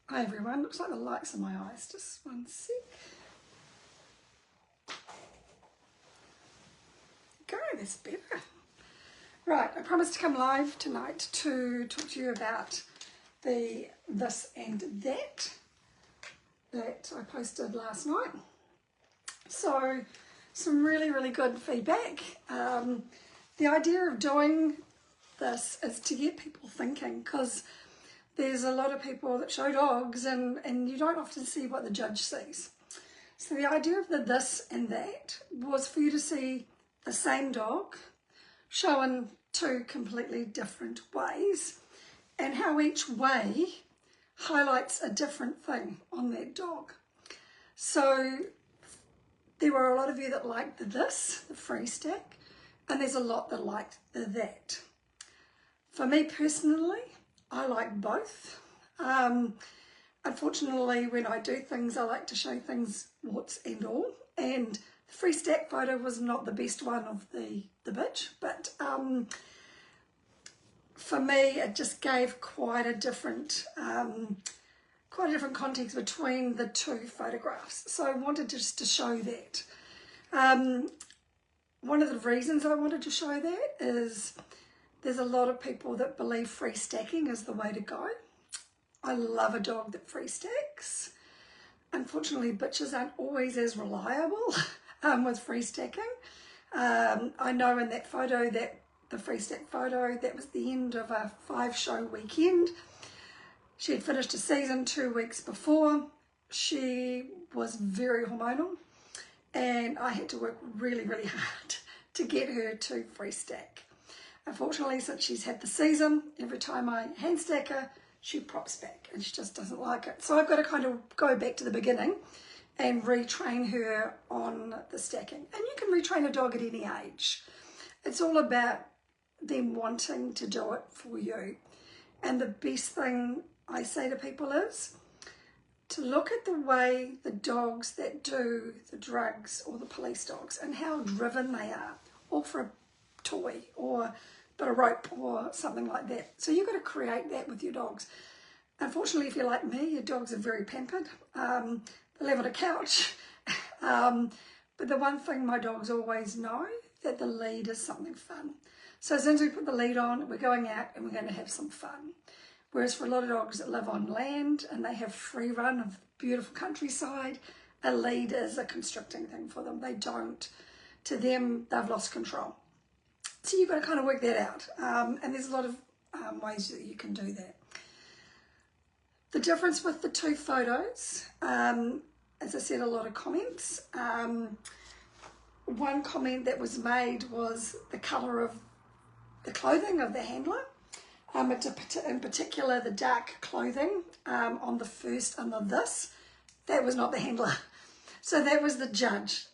Hi everyone, looks like the light's in my eyes, just one sec. Go, that's better. Right, I promised to come live tonight to talk to you about the this and that I posted last night. So, some really good feedback. The idea of doing this is to get people thinking, because there's a lot of people that show dogs and you don't often see what the judge sees. So the idea of the this and that was for you to see the same dog shown two completely different ways and how each way highlights a different thing on that dog. So there were a lot of you that liked the this, the free stack, and there's a lot that liked the that. For me personally, I like both. Unfortunately, when I do things, I like to show things warts and all. And the free stack photo was not the best one of the bitch, but for me, it just gave quite a different context between the two photographs. So I wanted just to show that. One of the reasons I wanted to show that is there's a lot of people that believe free stacking is the way to go. I love a dog that free stacks. Unfortunately, bitches aren't always as reliable with free stacking. I know in that photo, the free stack photo, that was the end of a 5-show weekend. She had finished a season 2 weeks before. She was very hormonal and I had to work really hard to get her to free stack. Unfortunately, since she's had the season, every time I hand stack her, she props back and she just doesn't like it. So I've got to kind of go back to the beginning and retrain her on the stacking. And you can retrain a dog at any age. It's all about them wanting to do it for you. And the best thing I say to people is to look at the way the dogs that do the drugs or the police dogs and how driven they are, all for a toy or bit of rope or something like that. So you've got to create that with your dogs. Unfortunately, if you're like me, your dogs are very pampered. They live on a couch. But the one thing my dogs always know, that the lead is something fun. So as soon as we put the lead on, we're going out and we're going to have some fun. Whereas for a lot of dogs that live on land and they have free run of beautiful countryside, a lead is a constricting thing for them. They don't. To them, they've lost control. So you've got to kind of work that out. And there's a lot of ways that you can do that. The difference with the two photos, as I said, a lot of comments. One comment that was made was the colour of the clothing of the handler. In particular, the dark clothing on the first and the this, that was not the handler. So that was the judge.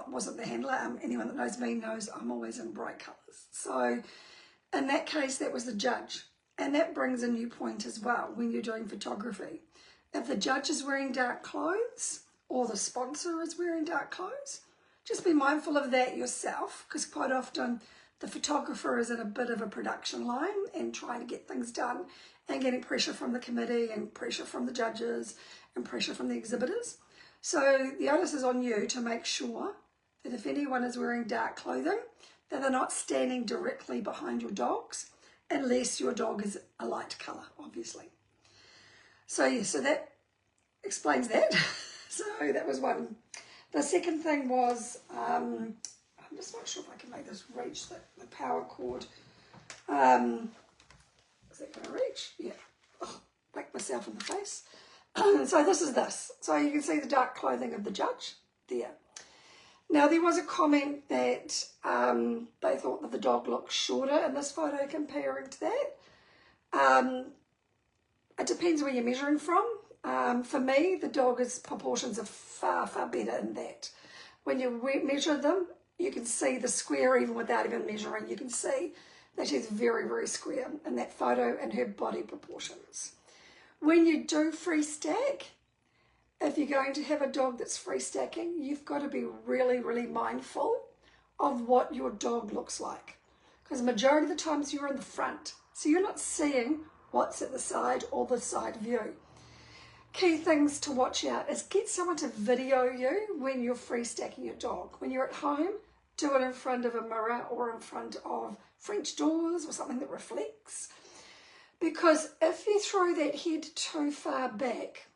Wasn't the handler. Anyone that knows me knows I'm always in bright colours. So in that case, that was the judge. And that brings a new point as well when you're doing photography. If the judge is wearing dark clothes or the sponsor is wearing dark clothes, just be mindful of that yourself, because quite often the photographer is in a bit of a production line and trying to get things done and getting pressure from the committee and pressure from the judges and pressure from the exhibitors. So the onus is on you to make sure that if anyone is wearing dark clothing, that they're not standing directly behind your dogs, unless your dog is a light colour, obviously. So yeah, so that explains that. So that was one. The second thing was, I'm just not sure if I can make this reach the power cord. Is that going to reach? Yeah. Oh, whack myself in the face. So this is this. So you can see the dark clothing of the judge there. Now there was a comment that they thought that the dog looked shorter in this photo comparing to that. It depends where you're measuring from. For me, the dog's proportions are far better in that. When you measure them, you can see the square even without even measuring. You can see that she's very square in that photo and her body proportions. When you do free stack, if you're going to have a dog that's free stacking, you've got to be really mindful of what your dog looks like. Because the majority of the times you're in the front, so you're not seeing what's at the side or the side view. key things to watch out is get someone to video you when you're free stacking your dog. When you're at home, do it in front of a mirror or in front of French doors or something that reflects. Because if you throw that head too far back,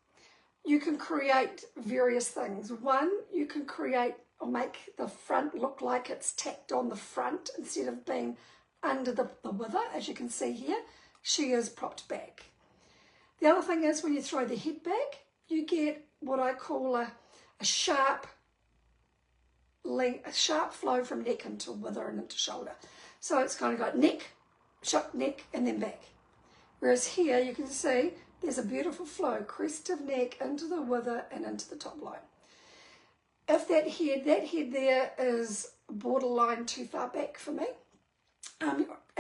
you can create various things. One, you can create or make the front look like it's tacked on the front instead of being under the wither. As you can see here, she is propped back. The other thing is when you throw the head back, you get what I call a sharp flow from neck into wither and into shoulder. So it's kind of got neck, and then back. Whereas here you can see there's a beautiful flow, crest of neck into the wither and into the top line. If that head there is borderline too far back for me,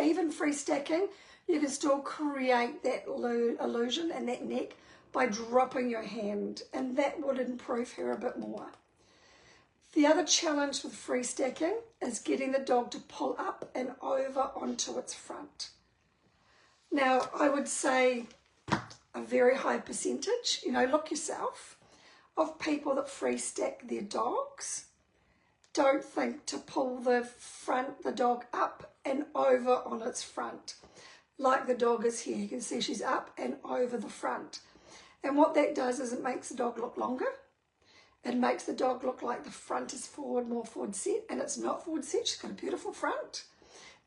even free stacking, you can still create that illusion and that neck by dropping your hand, and that would improve her a bit more. The other challenge with free stacking is getting the dog to pull up and over onto its front. Now, I would say a very high percentage, look yourself, of people that free stack their dogs don't think to pull the dog up and over on its front, like the dog is here. You can see she's up and over the front. And what that does is it makes the dog look longer. It makes the dog look like the front is forward, more forward set, and it's not forward set. She's got a beautiful front.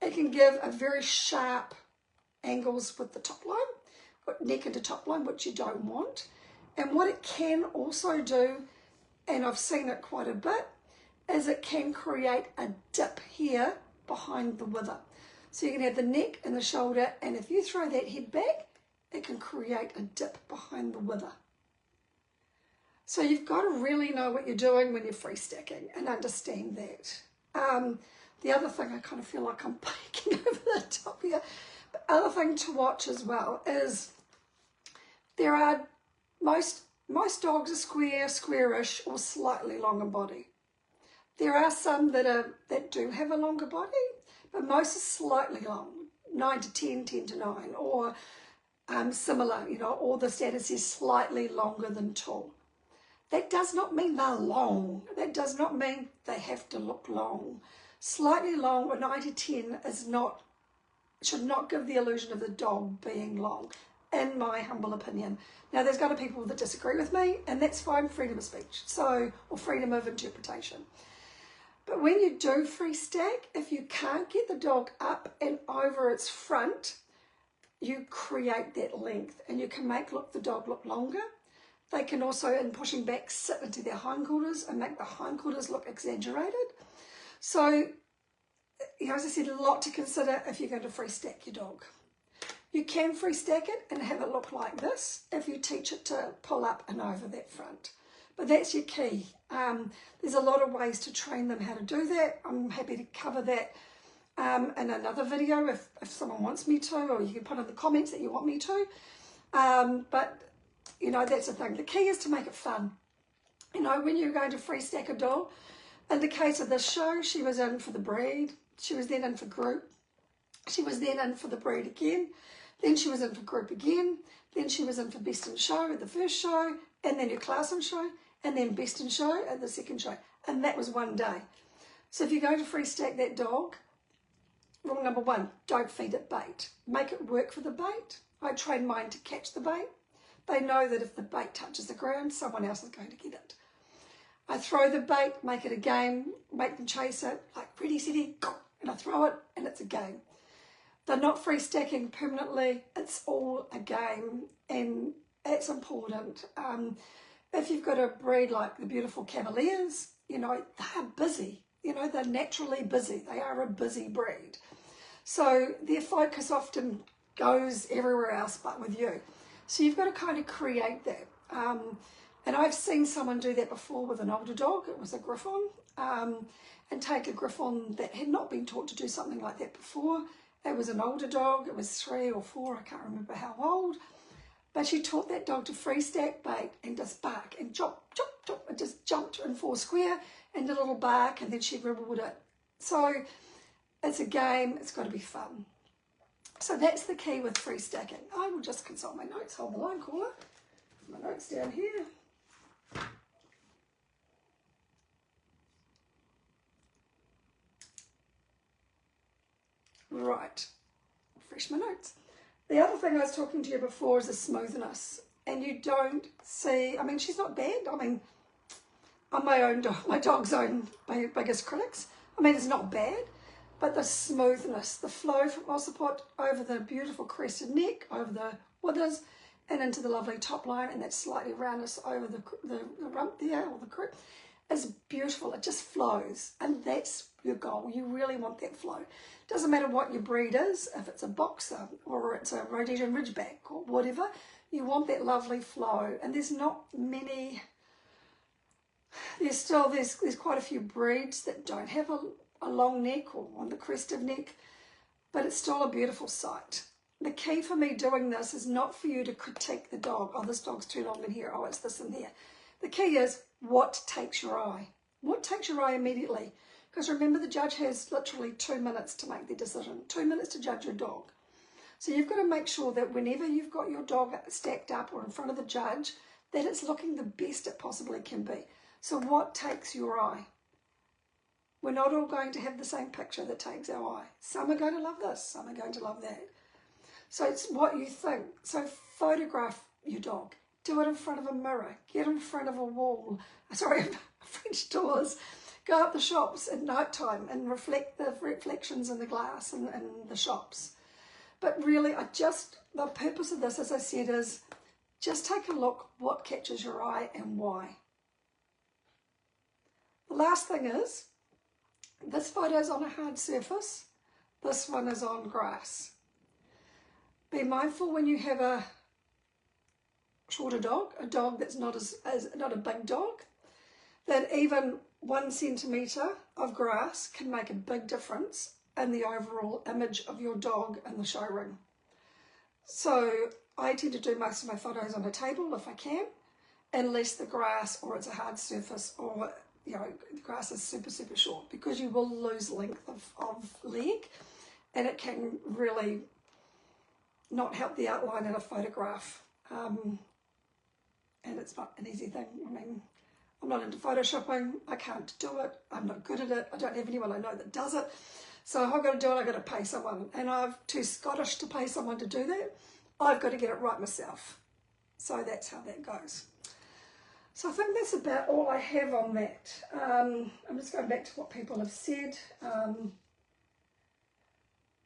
It can give a very sharp angles with the top line, neck into top line, which you don't want. And what it can also do, and I've seen it quite a bit, is it can create a dip here behind the wither. So you can have the neck and the shoulder, and if you throw that head back, it can create a dip behind the wither. So you've got to really know what you're doing when you're free stacking and understand that. The other thing, I kind of feel like I'm peeking over the top here. The other thing to watch as well is there are most dogs are squarish or slightly longer body. There are some that do have a longer body, but most are slightly long, 9 to 10, 10 to 9, or similar, or the standard says slightly longer than tall. That does not mean they're long. That does not mean they have to look long. Slightly long or 9 to 10 should not give the illusion of the dog being long, in my humble opinion. Now, there's going to be people that disagree with me, and that's fine, freedom of speech, or freedom of interpretation. But when you do free stack, if you can't get the dog up and over its front, you create that length, and you can make the dog look longer. They can also, in pushing back, sit into their hindquarters and make the hindquarters look exaggerated. So, as I said, a lot to consider if you're going to free stack your dog. You can free stack it and have it look like this if you teach it to pull up and over that front. But that's your key. There's a lot of ways to train them how to do that. I'm happy to cover that in another video if someone wants me to, or you can put in the comments that you want me to. But that's the thing. The key is to make it fun. When you're going to free stack a dog, in the case of this show, she was in for the breed. She was then in for group. She was then in for the breed again. Then she was in for group again. Then she was in for best in show at the first show, and then your class in show, and then best in show at the second show. And that was one day. So if you're going to free stack that dog, rule number 1, don't feed it bait. Make it work for the bait. I train mine to catch the bait. They know that if the bait touches the ground, someone else is going to get it. I throw the bait, make it a game, make them chase it, like ready, steady, go, and I throw it, and it's a game. They're not free stacking permanently, it's all a game, and it's important. If you've got a breed like the beautiful Cavaliers, they're busy, they're naturally busy, they are a busy breed. So their focus often goes everywhere else but with you. So you've got to kind of create that. And I've seen someone do that before with an older dog. It was a Griffon. And take a Griffon that had not been taught to do something like that before. It was an older dog. It was 3 or 4. I can't remember how old. But she taught that dog to free stack bait and just bark and jump, jump, jump. And just jumped in 4 square and did a little bark, and then she rewarded it. So it's a game. It's got to be fun. So that's the key with free stacking. I will just consult my notes. Hold the line, caller. My notes down here. Right, refresh my notes. The other thing I was talking to you before is the smoothness. And you don't see, I mean, she's not bad. I mean, I'm my own dog, my dog's own biggest critics. I mean, it's not bad, but the smoothness, the flow from occiput over the beautiful crested neck, over the withers, and into the lovely top line, and that slightly roundness over the rump there, or the croup, is beautiful. It just flows, and that's your goal. You really want that flow. Doesn't matter what your breed is, if it's a boxer or it's a Rhodesian Ridgeback or whatever, you want that lovely flow. And there's not many, there's quite a few breeds that don't have a long neck or on the crest of neck, but it's still a beautiful sight. The key for me doing this is not for you to critique the dog. Oh, this dog's too long in here. Oh, it's this and there. The key is what takes your eye. What takes your eye immediately? Because remember, the judge has literally 2 minutes to make their decision, 2 minutes to judge your dog. So you've got to make sure that whenever you've got your dog stacked up or in front of the judge, that it's looking the best it possibly can be. So what takes your eye? We're not all going to have the same picture that takes our eye. Some are going to love this, some are going to love that. So it's what you think. So photograph your dog. Do it in front of a mirror. Get in front of a wall. Sorry, French doors. Go up the shops at night time and reflect the reflections in the glass in the shops. But really, the purpose of this, as I said, is just take a look what catches your eye and why. The last thing is, this photo is on a hard surface. This one is on grass. Be mindful when you have a shorter dog, a dog that's not not a big dog, that even 1 centimetre of grass can make a big difference in the overall image of your dog in the show ring. So I tend to do most of my photos on a table if I can, unless the grass or it's a hard surface or the grass is super, super short, because you will lose length of leg and it can really not help the outline in a photograph. And it's not an easy thing. I mean, I'm not into photoshopping, I can't do it, I'm not good at it, I don't have anyone I know that does it. So if I've got to do it, I've got to pay someone. And I'm too Scottish to pay someone to do that. I've got to get it right myself. So that's how that goes. So I think that's about all I have on that. I'm just going back to what people have said.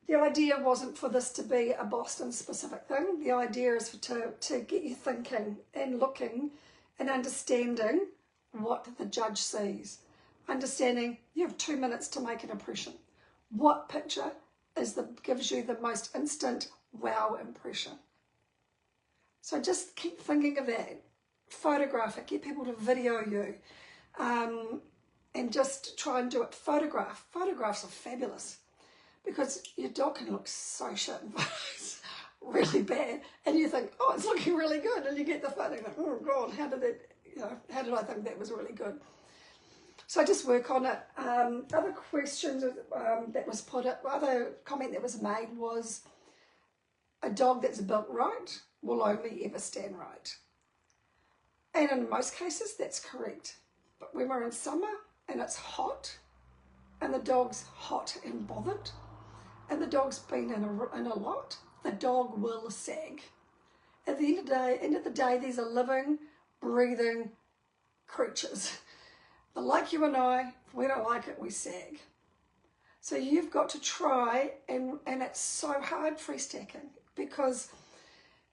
The idea wasn't for this to be a Boston specific thing. The idea is to get you thinking and looking and understanding what the judge sees. Understanding you have 2 minutes to make an impression. What picture gives you the most instant wow impression? So just keep thinking of that. Photograph it. Get people to video you. And just try and do it. Photographs are fabulous. Because your dog can look so shit in photos, really bad, and you think, oh, it's looking really good, and you get the photo, like, oh God, how did I think that was really good? So just work on it. Other questions that was put up, other comment that was made was, a dog that's built right will only ever stand right. And in most cases, that's correct. But when we're in summer and it's hot, and the dog's hot and bothered, and the dog's been in a lot, the dog will sag. At the end of the day, these are living, breathing creatures. They're like you and I. If we don't like it, we sag. So you've got to try, and it's so hard free stacking, because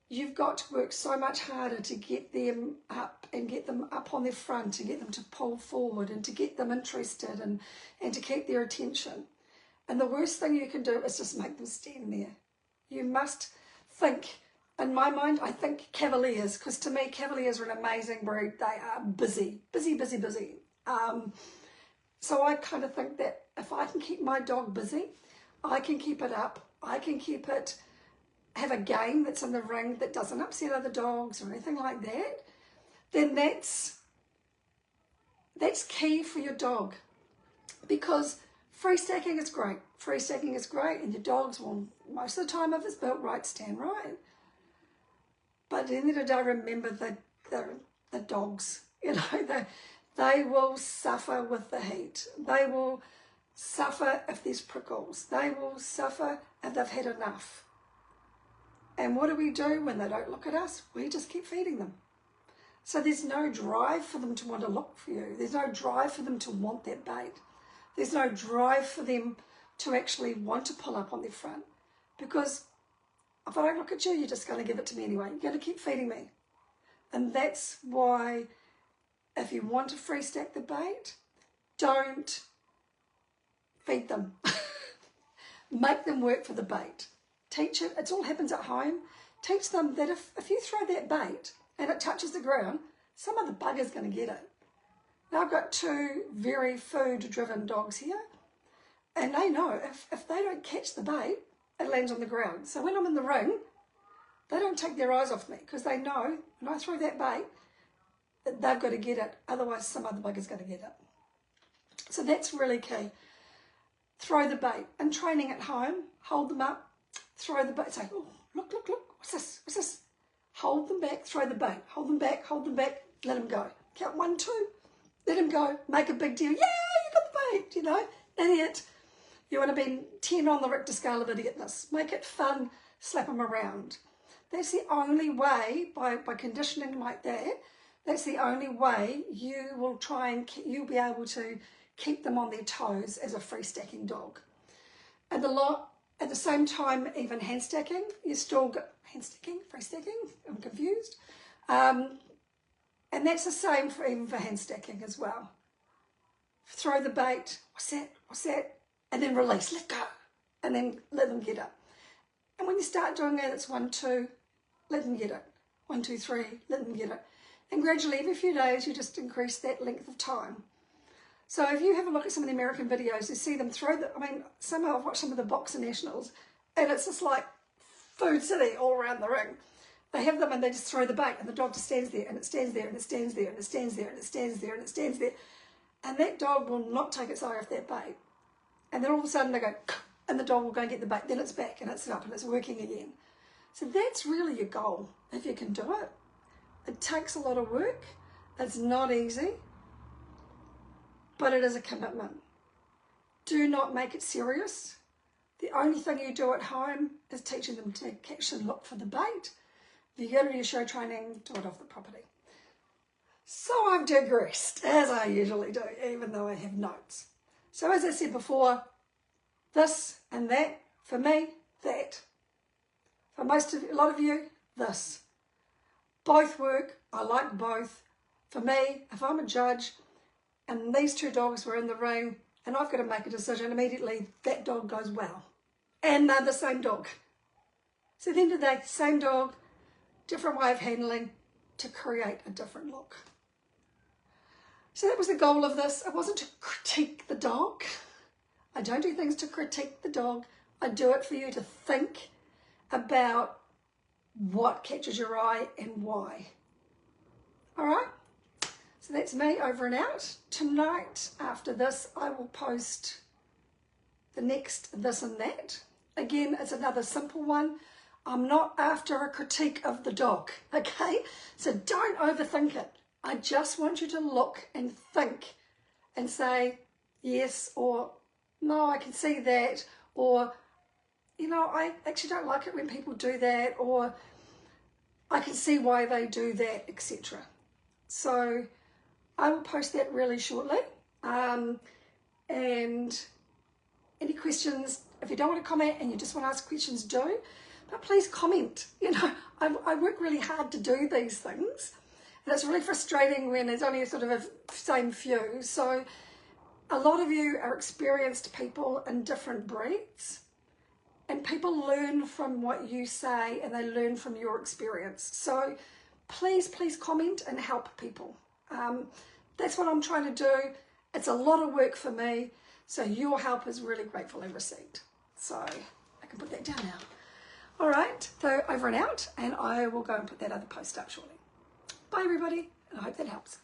you've got to work so much harder to get them up and get them up on their front and get them to pull forward and to get them interested and to keep their attention. And the worst thing you can do is just make them stand there. You must think, in my mind, I think Cavaliers, because to me, Cavaliers are an amazing breed. They are busy. So I kind of think that if I can keep my dog busy, I can keep it up, I can keep it, have a game that's in the ring that doesn't upset other dogs or anything like that, then that's key for your dog. Because free stacking is great. Free stacking is great, and your dogs will, most of the time, if it's built right, stand right. But at the end of the day, remember that the dogs, you know, they will suffer with the heat. They will suffer if there's prickles. They will suffer if they've had enough. And what do we do when they don't look at us? We just keep feeding them. So there's no drive for them to want to look for you. There's no drive for them to want that bait. There's no drive for them to actually want to pull up on their front. Because if I don't look at you, you're just going to give it to me anyway. You're going to keep feeding me. And that's why if you want to free stack the bait, don't feed them. Make them work for the bait. Teach it. It all happens at home. Teach them that if you throw that bait and it touches the ground, some other bugger's going to get it. Now I've got two very food-driven dogs here, and they know if they don't catch the bait, it lands on the ground. So when I'm in the ring, they don't take their eyes off me because they know when I throw that bait, that they've got to get it. Otherwise, some other bugger's going to get it. So that's really key. Throw the bait. In training at home, hold them up, throw the bait. Say, oh, look, look, look. What's this? What's this? Hold them back, throw the bait. Hold them back, let them go. Count 1, 2. Let them go. Make a big deal. Yay, you got the bait, you know. Idiot. You want to be 10 on the Richter scale of idiotness. Make it fun. Slap them around. That's the only way, by conditioning like that, that's the only way you will try and you'll be able to keep them on their toes as a free stacking dog. And at the same time, even hand stacking, you still got hand stacking, free stacking, I'm confused. And that's the same for even for hand stacking as well. Throw the bait, what's that, what's that? And then release, let go. And then let them get it. And when you start doing it, it's 1, 2, let them get it. 1, 2, 3, let them get it. And gradually, every few days, you just increase that length of time. So if you have a look at some of the American videos, you see them throw the, I've watched some of the Boxer Nationals, and it's just like Food City all around the ring. They have them and they just throw the bait, and the dog just stands there, and it stands there, and it stands there, and it stands there, and it stands there, and it stands there. And that dog will not take its eye off that bait. And then all of a sudden they go, and the dog will go and get the bait. Then it's back, and it's up, and it's working again. So that's really your goal, if you can do it. It takes a lot of work. It's not easy, but it is a commitment. Do not make it serious. The only thing you do at home is teaching them to catch and look for the bait. If you go to your show training, do it off the property. So I've digressed, as I usually do, even though I have notes. So as I said before, this and that. For me, that. For a lot of you, this. Both work. I like both. For me, if I'm a judge and these two dogs were in the ring and I've got to make a decision, immediately that dog goes well. And they're the same dog. So at the end of the day, same dog, different way of handling to create a different look. So that was the goal of this. It wasn't to critique the dog. I don't do things to critique the dog. I do it for you to think about what catches your eye and why. All right? So that's me over and out. Tonight, after this, I will post the next this and that. Again, it's another simple one. I'm not after a critique of the dog, okay? So don't overthink it. I just want you to look and think and say yes or no, I can see that, or, you know, I actually don't like it when people do that, or I can see why they do that, etc. So I will post that really shortly. And any questions, if you don't want to comment and you just want to ask questions, do. But please comment. You know, I work really hard to do these things. And it's really frustrating when there's only sort of a same few. So a lot of you are experienced people in different breeds. And people learn from what you say and they learn from your experience. So please, please comment and help people. That's what I'm trying to do. It's a lot of work for me. So your help is really gratefully received. So I can put that down now. All right, so over and out, and I will go and put that other post up shortly. Bye everybody, and I hope that helps.